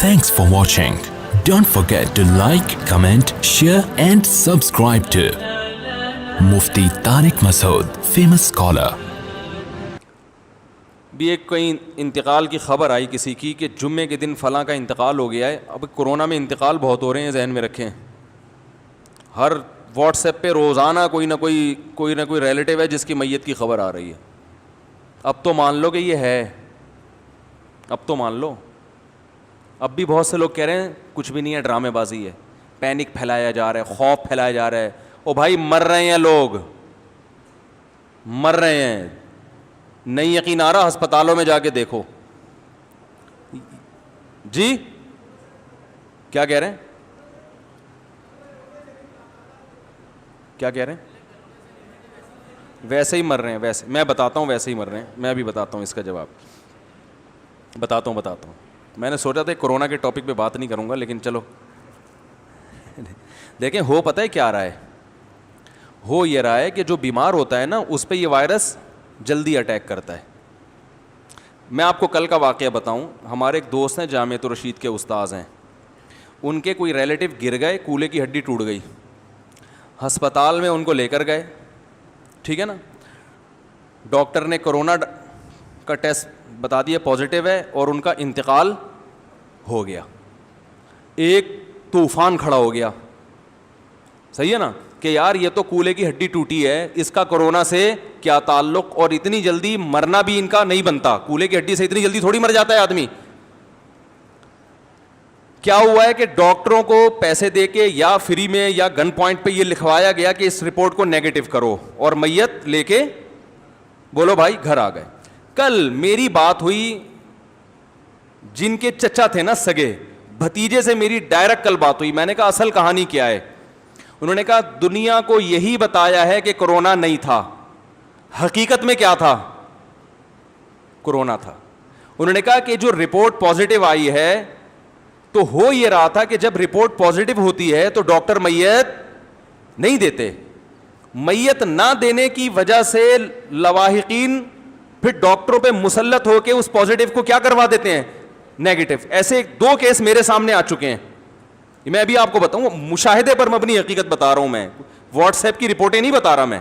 Thanks for watching. Don't forget to like, comment, share and subscribe to Mufti Tariq Masood, famous scholar. بھی ایک کہیں انتقال کی خبر آئی کسی کی کہ جمعے کے دن فلاں کا انتقال ہو گیا ہے. اب کورونا میں انتقال بہت ہو رہے ہیں, ذہن میں رکھیں. ہر واٹس ایپ پہ روزانہ کوئی نہ کوئی ریلیٹیو ہے جس کی میت کی خبر آ رہی ہے. اب تو مان لو کہ یہ ہے, اب تو مان لو. اب بھی بہت سے لوگ کہہ رہے ہیں کچھ بھی نہیں ہے, ڈرامے بازی ہے, پینک پھیلایا جا رہا ہے, خوف پھیلایا جا رہا ہے. او بھائی مر رہے ہیں لوگ, مر رہے ہیں. نہیں یقین آ رہا, ہسپتالوں میں جا کے دیکھو. جی کیا کہہ رہے ہیں, کیا کہہ رہے ہیں؟ ویسے ہی مر رہے ہیں, ویسے میں بتاتا ہوں, ویسے ہی مر رہے ہیں. میں ابھی بتاتا ہوں اس کا جواب, بتاتا ہوں. میں نے سوچا تھا کورونا کے ٹاپک پہ بات نہیں کروں گا, لیکن چلو دیکھیں. ہو پتہ ہے کیا رہا ہے, ہو یہ رہا ہے کہ جو بیمار ہوتا ہے نا اس پہ یہ وائرس جلدی اٹیک کرتا ہے. میں آپ کو کل کا واقعہ بتاؤں. ہمارے ایک دوست ہیں, جامعۃ الرشید کے استاذ ہیں, ان کے کوئی ریلیٹیو گر گئے, کولے کی ہڈی ٹوٹ گئی. ہسپتال میں ان کو لے کر گئے, ٹھیک ہے نا. ڈاکٹر نے کرونا کا ٹیسٹ بتا دیا پازیٹیو ہے, اور ان کا انتقال ہو گیا. ایک طوفان کھڑا ہو گیا, صحیح ہے نا, کہ یار یہ تو کولے کی ہڈی ٹوٹی ہے, اس کا کورونا سے کیا تعلق, اور اتنی جلدی مرنا بھی ان کا نہیں بنتا. کولے کی ہڈی سے اتنی جلدی تھوڑی مر جاتا ہے آدمی. کیا ہوا ہے کہ ڈاکٹروں کو پیسے دے کے یا فری میں یا گن پوائنٹ پہ یہ لکھوایا گیا کہ اس رپورٹ کو نیگیٹو کرو, اور میت لے کے بولو بھائی گھر آ گئے. کل میری بات ہوئی جن کے چچا تھے نا, سگے بھتیجے سے میری ڈائریکٹ کل بات ہوئی. میں نے کہا اصل کہانی کیا ہے؟ انہوں نے کہا دنیا کو یہی بتایا ہے کہ کورونا نہیں تھا, حقیقت میں کیا تھا؟ کورونا تھا. انہوں نے کہا کہ جو رپورٹ پازیٹیو آئی ہے تو ہو یہ رہا تھا کہ جب رپورٹ پازیٹیو ہوتی ہے تو ڈاکٹر میت نہیں دیتے. میت نہ دینے کی وجہ سے لواحقین پھر ڈاکٹروں پہ مسلط ہو کے اس پازیٹیو کو کیا کروا دیتے ہیں, نیگیٹو. ایسے 2 کیس میرے سامنے آ چکے ہیں. میں ابھی آپ کو بتاؤں, مشاہدے پر مبنی حقیقت بتا رہا ہوں, میں واٹس ایپ کی رپورٹیں نہیں بتا رہا میں.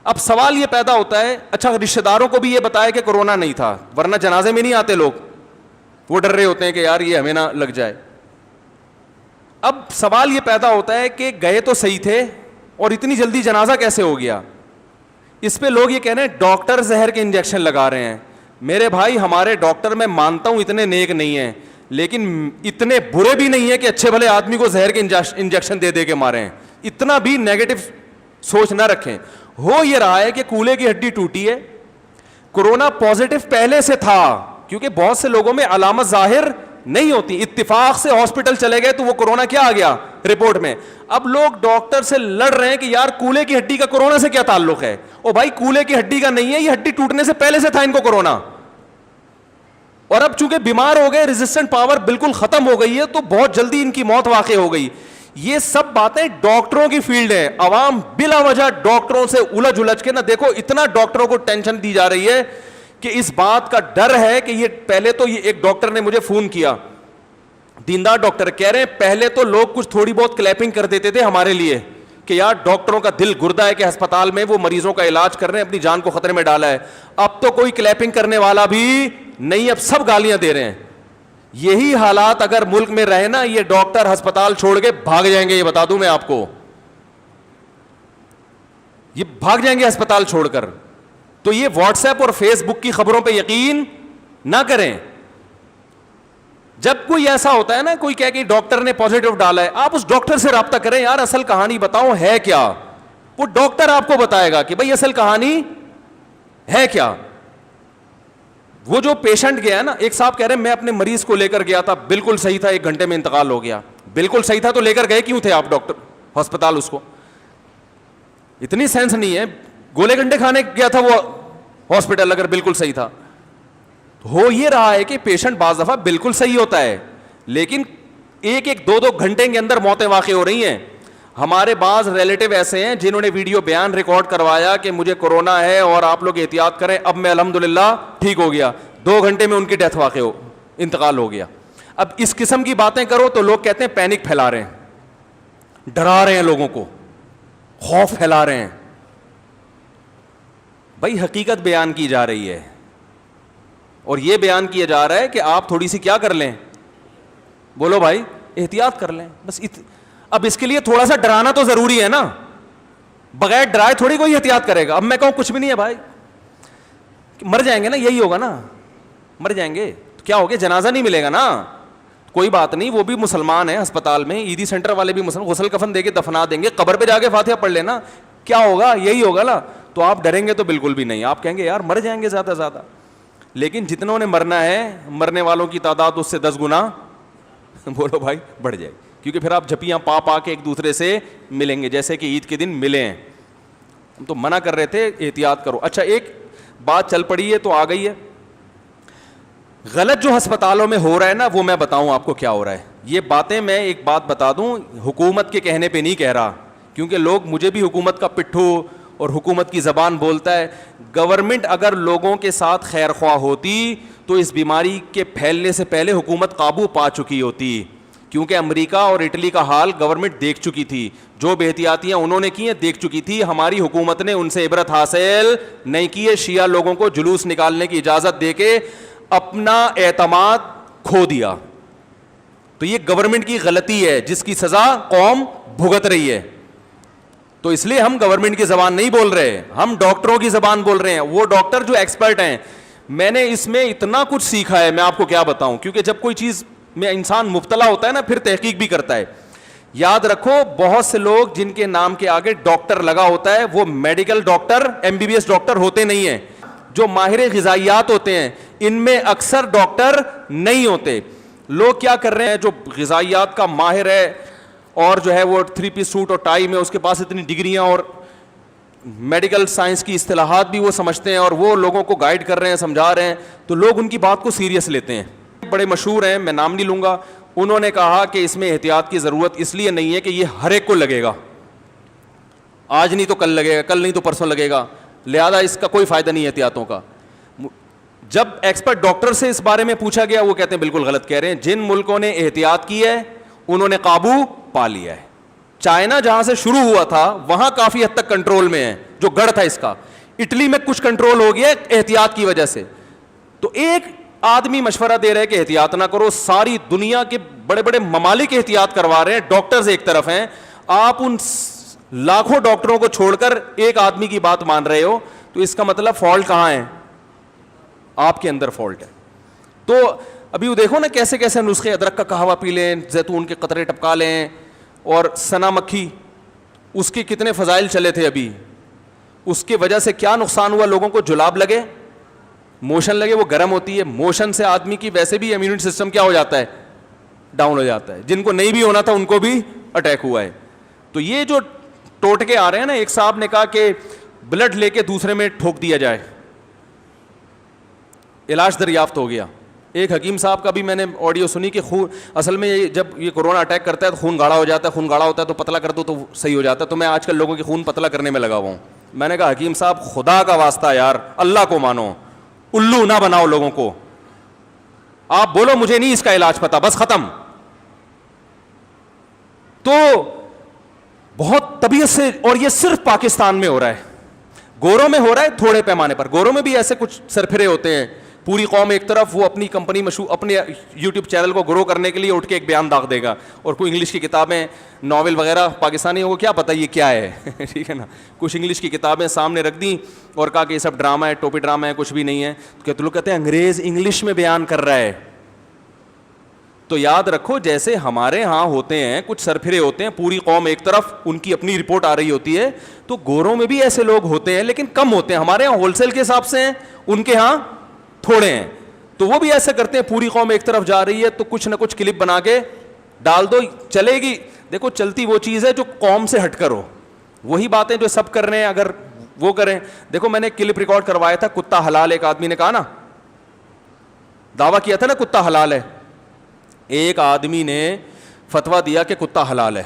اب سوال یہ پیدا ہوتا ہے, اچھا رشتہ داروں کو بھی یہ بتایا کہ کورونا نہیں تھا, ورنہ جنازے میں نہیں آتے لوگ, وہ ڈر رہے ہوتے ہیں کہ یار یہ ہمیں نہ لگ جائے. اب سوال یہ پیدا ہوتا ہے کہ گئے تو صحیح تھے اور اتنی جلدی جنازہ کیسے ہو گیا؟ اس پہ لوگ یہ کہہ رہے ہیں ڈاکٹر زہر کے انجیکشن لگا رہے ہیں. میرے بھائی ہمارے ڈاکٹر میں مانتا ہوں اتنے نیک نہیں ہیں, لیکن اتنے برے بھی نہیں ہیں کہ اچھے بھلے آدمی کو زہر کے انجیکشن دے کے مارے ہیں. اتنا بھی نیگیٹو سوچ نہ رکھیں. ہو یہ رہا ہے کہ کولے کی ہڈی ٹوٹی ہے, کورونا پازیٹیو پہلے سے تھا, کیونکہ بہت سے لوگوں میں علامت ظاہر نہیں ہوتی. اتفاق سے ہاسپٹل چلے گئے تو وہ کورونا کیا آ گیا رپورٹ میں. اب لوگ ڈاکٹر سے لڑ رہے ہیں کہ یار کولے کی ہڈی کا کورونا سے کیا تعلق ہے. او بھائی کولے کی ہڈی کا نہیں ہے, یہ ہڈی ٹوٹنے سے پہلے سے تھا ان کو کورونا, اور اب چونکہ بیمار ہو گئے, ریزسٹنٹ پاور بالکل ختم ہو گئی ہے, تو بہت جلدی ان کی موت واقع ہو گئی. یہ سب باتیں ڈاکٹروں کی فیلڈ ہے. عوام بلا وجہ ڈاکٹروں سے الجھ کے نہ دیکھو, اتنا ڈاکٹروں کو ٹینشن دی جا رہی ہے کہ اس بات کا ڈر ہے کہ یہ پہلے تو یہ ایک ڈاکٹر نے مجھے فون کیا, دیندار ڈاکٹر, کہہ رہے ہیں پہلے تو لوگ کچھ تھوڑی بہت کلیپنگ کر دیتے تھے ہمارے لیے کہ یار ڈاکٹروں کا دل گردہ ہے کہ ہسپتال میں وہ مریضوں کا علاج کر رہے ہیں, اپنی جان کو خطرے میں ڈالا ہے. اب تو کوئی کلیپنگ کرنے والا بھی نہیں, اب سب گالیاں دے رہے ہیں. یہی حالات اگر ملک میں رہے نا, یہ ڈاکٹر ہسپتال چھوڑ کے بھاگ جائیں گے, یہ بتا دوں میں آپ کو, یہ بھاگ جائیں گے ہسپتال چھوڑ کر. تو یہ واٹس ایپ اور فیس بک کی خبروں پہ یقین نہ کریں. جب کوئی ایسا ہوتا ہے نا, کوئی کہہ کہ ڈاکٹر نے پازیٹیو ڈالا ہے, آپ اس ڈاکٹر سے رابطہ کریں, یار اصل کہانی بتاؤ ہے کیا. وہ ڈاکٹر آپ کو بتائے گا کہ بھائی اصل کہانی ہے کیا. وہ جو پیشنٹ گیا نا, ایک صاحب کہہ رہے ہیں میں اپنے مریض کو لے کر گیا تھا, بالکل صحیح تھا, 1 گھنٹے میں انتقال ہو گیا. بالکل صحیح تھا تو لے کر گئے کیوں تھے آپ ڈاکٹر ہسپتال؟ اس کو اتنی سینس نہیں ہے, گولے گھنٹے کھانے گیا تھا وہ ہاسپٹل اگر بالکل صحیح تھا. ہو یہ رہا ہے کہ پیشنٹ بعض دفعہ بالکل صحیح ہوتا ہے, لیکن 1-2 گھنٹے کے اندر موتیں واقع ہو رہی ہیں. ہمارے بعض ریلیٹیو ایسے ہیں جنہوں نے ویڈیو بیان ریکارڈ کروایا کہ مجھے کورونا ہے اور آپ لوگ احتیاط کریں, اب میں الحمدللہ ٹھیک ہو گیا. 2 گھنٹے میں ان کی ڈیتھ واقع انتقال ہو گیا. اب اس قسم کی باتیں کرو تو لوگ کہتے ہیں پینک پھیلا رہے ہیں, ڈرا رہے ہیں لوگوں کو, خوف پھیلا رہے ہیں. بھائی حقیقت بیان کی جا رہی ہے, اور یہ بیان کیا جا رہا ہے کہ آپ تھوڑی سی کیا کر لیں, بولو بھائی, احتیاط کر لیں بس. اب اس کے لیے تھوڑا سا ڈرانا تو ضروری ہے نا, بغیر ڈرائے تھوڑی کوئی احتیاط کرے گا. اب میں کہوں کچھ بھی نہیں ہے بھائی, مر جائیں گے نا, یہی ہوگا نا, مر جائیں گے تو کیا ہو گیا, جنازہ نہیں ملے گا نا, کوئی بات نہیں, وہ بھی مسلمان ہیں ہسپتال میں, عیدی سینٹر والے بھی مسلمان, غسل کفن دے کے دفنا دیں گے, قبر پہ جا کے فاتحہ پڑھ لینا, کیا ہوگا, یہی ہوگا نا. تو آپ ڈریں گے تو بالکل بھی نہیں, آپ کہیں گے یار مر جائیں گے زیادہ سے زیادہ. لیکن جتنوں نے مرنا ہے, مرنے والوں کی تعداد اس سے 10 گنا بولو بھائی بڑھ جائے, کیونکہ پھر آپ جھپیاں پا کے ایک دوسرے سے ملیں گے, جیسے کہ عید کے دن ملے ہیں. ہم تو منع کر رہے تھے احتیاط کرو. اچھا ایک بات چل پڑی ہے تو آ گئی ہے, غلط جو ہسپتالوں میں ہو رہا ہے نا, وہ میں بتاؤں آپ کو کیا ہو رہا ہے. یہ باتیں میں ایک بات بتا دوں, حکومت کے کہنے پہ نہیں کہہ رہا, کیونکہ لوگ مجھے بھی حکومت کا پٹھو اور حکومت کی زبان بولتا ہے. گورنمنٹ اگر لوگوں کے ساتھ خیر خواہ ہوتی تو اس بیماری کے پھیلنے سے پہلے حکومت قابو پا چکی ہوتی, کیونکہ امریکہ اور اٹلی کا حال گورنمنٹ دیکھ چکی تھی, جو بے احتیاطیاں انہوں نے کی ہیں دیکھ چکی تھی. ہماری حکومت نے ان سے عبرت حاصل نہیں کی ہے, شیعہ لوگوں کو جلوس نکالنے کی اجازت دے کے اپنا اعتماد کھو دیا. تو یہ گورنمنٹ کی غلطی ہے جس کی سزا قوم بھگت رہی ہے. تو اس لیے ہم گورنمنٹ کی زبان نہیں بول رہے, ہم ڈاکٹروں کی زبان بول رہے ہیں, وہ ڈاکٹر جو ایکسپرٹ ہیں. میں نے اس میں اتنا کچھ سیکھا ہے, میں آپ کو کیا بتاؤں, کیونکہ جب کوئی چیز میں انسان مبتلا ہوتا ہے نا, پھر تحقیق بھی کرتا ہے. یاد رکھو, بہت سے لوگ جن کے نام کے آگے ڈاکٹر لگا ہوتا ہے وہ میڈیکل ڈاکٹر, MBBS ڈاکٹر ہوتے نہیں ہیں. جو ماہر غذائیات ہوتے ہیں ان میں اکثر ڈاکٹر نہیں ہوتے. لوگ کیا کر رہے ہیں, جو غذائیات کا ماہر ہے اور جو ہے وہ 3 پیس سوٹ اور ٹائی میں, اس کے پاس اتنی ڈگریاں اور میڈیکل سائنس کی اصطلاحات بھی وہ سمجھتے ہیں, اور وہ لوگوں کو گائیڈ کر رہے ہیں, سمجھا رہے ہیں, تو لوگ ان کی بات کو سیریس لیتے ہیں. بڑے مشہور ہیں, میں نام نہیں لوں گا, انہوں نے کہا کہ اس میں احتیاط کی ضرورت اس لیے نہیں ہے کہ یہ ہر ایک کو لگے گا, آج نہیں تو کل لگے گا, کل نہیں تو پرسوں لگے گا, لہذا اس کا کوئی فائدہ نہیں ہے احتیاطوں کا. جب ایکسپرٹ ڈاکٹر سے اس بارے میں پوچھا گیا, وہ کہتے ہیں بالکل غلط کہہ رہے ہیں. جن ملکوں نے احتیاط کی ہے انہوں نے قابو پا لیا ہے. چائنا جہاں سے شروع ہوا تھا وہاں کافی حد تک کنٹرول میں ہے, جو گڑھ تھا اس کا. اٹلی میں کچھ کنٹرول ہو گیا احتیاط کی وجہ سے. تو ایک آدمی مشورہ دے رہے کہ احتیاط نہ کرو, ساری دنیا کے بڑے بڑے ممالک احتیاط کروا رہے ہیں, ڈاکٹرز ایک طرف ہیں, آپ ان لاکھوں ڈاکٹروں کو چھوڑ کر ایک آدمی کی بات مان رہے ہو, تو اس کا مطلب فالٹ کہاں ہے, آپ کے اندر فالٹ ہے. تو ابھی وہ دیکھو نا کیسے کیسے نسخے, ادرک کا قہوہ پی لیں, زیتون کے قطرے ٹپکا لیں, اور سنا مکھی, اس کے کتنے فضائل چلے تھے ابھی, اس کی وجہ سے کیا نقصان ہوا لوگوں کو, جلاب لگے, موشن لگے, وہ گرم ہوتی ہے, موشن سے آدمی کی ویسے بھی امیون سسٹم کیا ہو جاتا ہے, ڈاؤن ہو جاتا ہے. جن کو نہیں بھی ہونا تھا ان کو بھی اٹیک ہوا ہے. تو یہ جو ٹوٹکے آ رہے ہیں نا, ایک صاحب نے کہا کہ بلڈ لے کے دوسرے میں ٹھوک دیا جائے, علاج دریافت ہو گیا. ایک حکیم صاحب کا بھی میں نے آڈیو سنی کہ خون, اصل میں جب یہ کورونا اٹیک کرتا ہے تو خون گاڑھا ہو جاتا ہے, خون گاڑھا ہوتا ہے تو پتلا کر دو تو صحیح ہو جاتا ہے. تو میں آج کل لوگوں کی خون پتلا کرنے میں لگا ہوا ہوں. میں نے کہا حکیم صاحب خدا کا واسطہ یار, اللہ کو مانو, الو نہ بناؤ لوگوں کو. آپ بولو مجھے نہیں اس کا علاج پتا, بس ختم. تو بہت طبیعت سے, اور یہ صرف پاکستان میں ہو رہا ہے, گوروں میں ہو رہا ہے تھوڑے پیمانے پر. گوروں میں بھی ایسے کچھ سرفرے ہوتے ہیں, پوری قوم ایک طرف, وہ اپنی کمپنی مشہور, اپنے یوٹیوب چینل کو گرو کرنے کے لیے اٹھ کے ایک بیان داغ دے گا, اور کوئی انگلش کی کتابیں, ناول وغیرہ, پاکستانیوں کو کیا پتہ یہ کیا ہے ٹھیک ہے نا, کچھ انگلش کی کتابیں سامنے رکھ دیں اور کہا کہ یہ سب ڈرامہ ہے, ٹوپی ڈرامہ ہے, کچھ بھی نہیں ہے. تو لوگ کہتے ہیں انگریز انگلش میں بیان کر رہا ہے. تو یاد رکھو, جیسے ہمارے ہاں ہوتے ہیں کچھ سرفرے ہوتے ہیں, پوری قوم ایک طرف, ان کی اپنی رپورٹ آ رہی ہوتی ہے, تو گوروں میں بھی ایسے لوگ ہوتے ہیں, لیکن کم ہوتے ہیں. ہمارے ہاں ہول سیل کے حساب سے ہیں, ان کے ہاں تھوڑے ہیں. تو وہ بھی ایسے کرتے ہیں, پوری قوم ایک طرف جا رہی ہے تو کچھ نہ کچھ کلپ بنا کے ڈال دو, چلے گی. دیکھو چلتی وہ چیز ہے جو قوم سے ہٹ کر ہو, وہی باتیں جو سب کر رہے ہیں اگر وہ کریں. دیکھو میں نے کلپ ریکارڈ کروایا تھا, کتا حلال, ایک آدمی نے کہا نا, دعویٰ کیا تھا نا کتا حلال ہے. ایک آدمی نے فتویٰ دیا کہ کتا حلال ہے.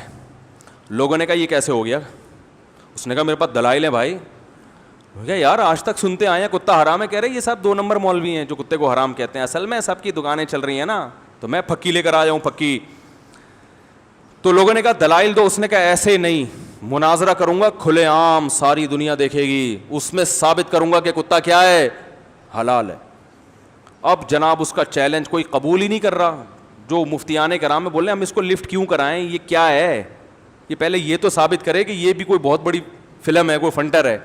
لوگوں نے کہا یہ کیسے ہو گیا, اس نے کہا میرے پاس دلائل ہیں بھائی. یار آج تک سنتے آئے ہیں کتا حرام ہے, کہہ رہے یہ سب 2 نمبر مولوی ہیں جو کتے کو حرام کہتے ہیں, اصل میں سب کی دکانیں چل رہی ہیں نا, تو میں پھکی لے کر آ جاؤں پھکی. تو لوگوں نے کہا دلائل دو, اس نے کہا ایسے نہیں, مناظرہ کروں گا کھلے عام, ساری دنیا دیکھے گی, اس میں ثابت کروں گا کہ کتا کیا ہے, حلال ہے. اب جناب اس کا چیلنج کوئی قبول ہی نہیں کر رہا. جو مفتیان کرام میں بول رہے ہیں ہم اس کو لفٹ کیوں کرائیں, یہ کیا ہے, یہ پہلے یہ تو ثابت کرے کہ یہ بھی کوئی بہت بڑی فلم ہے, کوئی فنٹر ہے.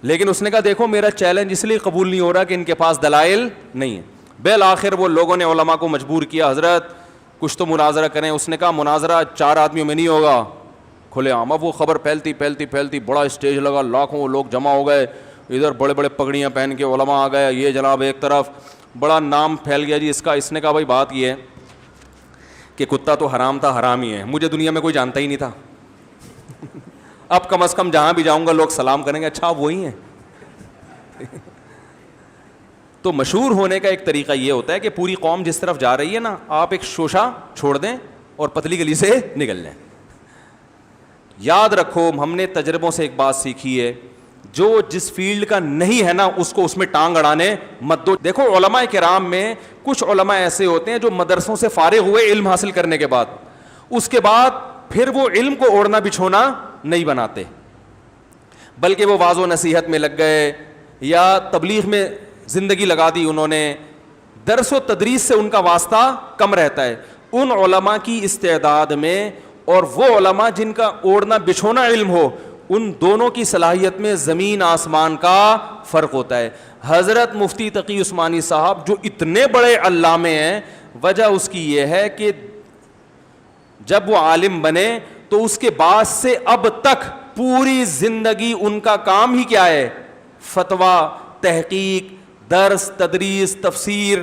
لیکن اس نے کہا دیکھو میرا چیلنج اس لیے قبول نہیں ہو رہا کہ ان کے پاس دلائل نہیں ہے. بالآخر وہ لوگوں نے علماء کو مجبور کیا, حضرت کچھ تو مناظرہ کریں. اس نے کہا مناظرہ 4 آدمیوں میں نہیں ہوگا, کھلے عام. اب وہ خبر پھیلتی بڑا اسٹیج لگا, لاکھوں لوگ جمع ہو گئے, ادھر بڑے بڑے پگڑیاں پہن کے علماء آ گئے, یہ جناب ایک طرف, بڑا نام پھیل گیا جی اس کا. اس نے کہا بھائی بات یہ ہے کہ کتا تو حرام تھا, حرام ہی ہے, مجھے دنیا میں کوئی جانتا ہی نہیں تھا. اب کم از کم جہاں بھی جاؤں گا لوگ سلام کریں گے, اچھا وہی ہیں. تو مشہور ہونے کا ایک طریقہ یہ ہوتا ہے کہ پوری قوم جس طرف جا رہی ہے نا, آپ ایک شوشہ چھوڑ دیں اور پتلی گلی سے نکل جائیں. یاد رکھو ہم نے تجربوں سے ایک بات سیکھی ہے, جو جس فیلڈ کا نہیں ہے نا اس کو اس میں ٹانگ اڑانے مت دو. دیکھو علماء کرام میں کچھ علماء ایسے ہوتے ہیں جو مدرسوں سے فارغ ہوئے علم حاصل کرنے کے بعد, اس کے بعد پھر وہ علم کو اوڑھنا بچھونا نہیں بناتے, بلکہ وہ واعظ و نصیحت میں لگ گئے یا تبلیغ میں زندگی لگا دی انہوں نے. درس و تدریس سے ان کا واسطہ کم رہتا ہے. ان علماء کی استعداد میں اور وہ علماء جن کا اوڑھنا بچھونا علم ہو, ان دونوں کی صلاحیت میں زمین آسمان کا فرق ہوتا ہے. حضرت مفتی تقی عثمانی صاحب جو اتنے بڑے علامے ہیں, وجہ اس کی یہ ہے کہ جب وہ عالم بنے تو اس کے بعد سے اب تک پوری زندگی ان کا کام ہی کیا ہے, فتویٰ, تحقیق, درس, تدریس, تفسیر.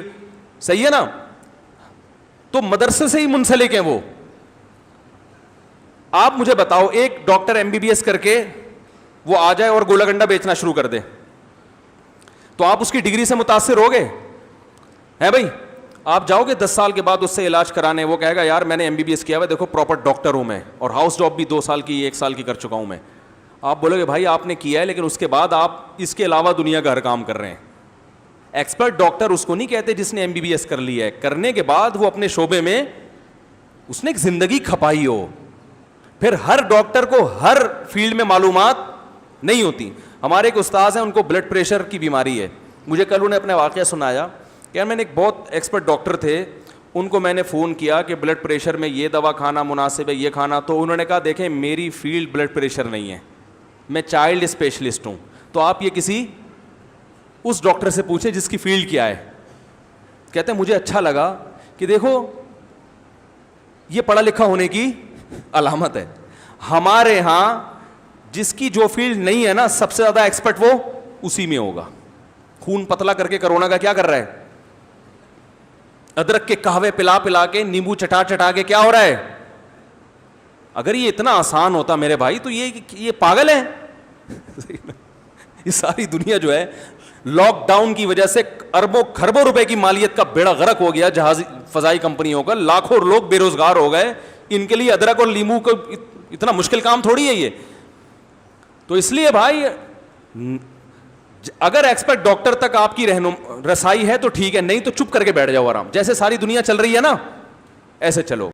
صحیح ہے نا, تو مدرسے سے ہی منسلک ہیں وہ. آپ مجھے بتاؤ ایک ڈاکٹر MBBS کر کے وہ آ جائے اور گولا گنڈا بیچنا شروع کر دے, تو آپ اس کی ڈگری سے متاثر ہو گئے ہیں بھائی؟ آپ جاؤ گے 10 سال کے بعد اس سے علاج کرانے, وہ کہے گا یار میں نے MBBS کیا ہوا ہے, دیکھو پراپر ڈاکٹر ہوں میں, اور ہاؤس جاب بھی 2 سال کی 1 سال کی کر چکا ہوں میں. آپ بولو گے بھائی آپ نے کیا ہے, لیکن اس کے بعد آپ اس کے علاوہ دنیا کا ہر کام کر رہے ہیں. ایکسپرٹ ڈاکٹر اس کو نہیں کہتے جس نے MBBS کر لی ہے, کرنے کے بعد وہ اپنے شعبے میں اس نے ایک زندگی کھپائی ہو. پھر ہر ڈاکٹر کو ہر فیلڈ میں معلومات نہیں ہوتی. ہمارے ایک استاذ ہیں, ان کو بلڈ پریشر کی بیماری ہے. مجھے کل انہیں اپنا واقعہ سنایا کہ میں نے ایک بہت ایکسپرٹ ڈاکٹر تھے, ان کو میں نے فون کیا کہ بلڈ پریشر میں یہ دوا کھانا مناسب ہے, یہ کھانا. تو انہوں نے کہا دیکھیں میری فیلڈ بلڈ پریشر نہیں ہے, میں چائلڈ اسپیشلسٹ ہوں, تو آپ یہ کسی اس ڈاکٹر سے پوچھیں جس کی فیلڈ کیا ہے. کہتے ہیں مجھے اچھا لگا کہ دیکھو یہ پڑھا لکھا ہونے کی علامت ہے. ہمارے ہاں جس کی جو فیلڈ نہیں ہے نا, سب سے زیادہ ایکسپرٹ وہ اسی میں ہوگا. خون پتلا کر کے کرونا کا کیا کر رہا ہے, ادرک کے قہوے پلا پلا کے, نیمبو چٹا چٹا کے کیا ہو رہا ہے. اگر یہ اتنا آسان ہوتا میرے بھائی تو یہ پاگل ہے. یہ ساری دنیا جو ہے لاک ڈاؤن کی وجہ سے اربوں خربوں روپے کی مالیت کا بیڑا غرق ہو گیا جہاز فضائی کمپنیوں کا, لاکھوں لوگ بے روزگار ہو گئے. ان کے لیے ادرک اور لیمو کو اتنا مشکل کام تھوڑی ہے یہ. تو اس لیے بھائی اگر ایکسپرٹ ڈاکٹر تک آپ کی رسائی ہے تو ٹھیک ہے, نہیں تو چپ کر کے بیٹھ جاؤ آرام. جیسے ساری دنیا چل رہی ہے نا ایسے چلو.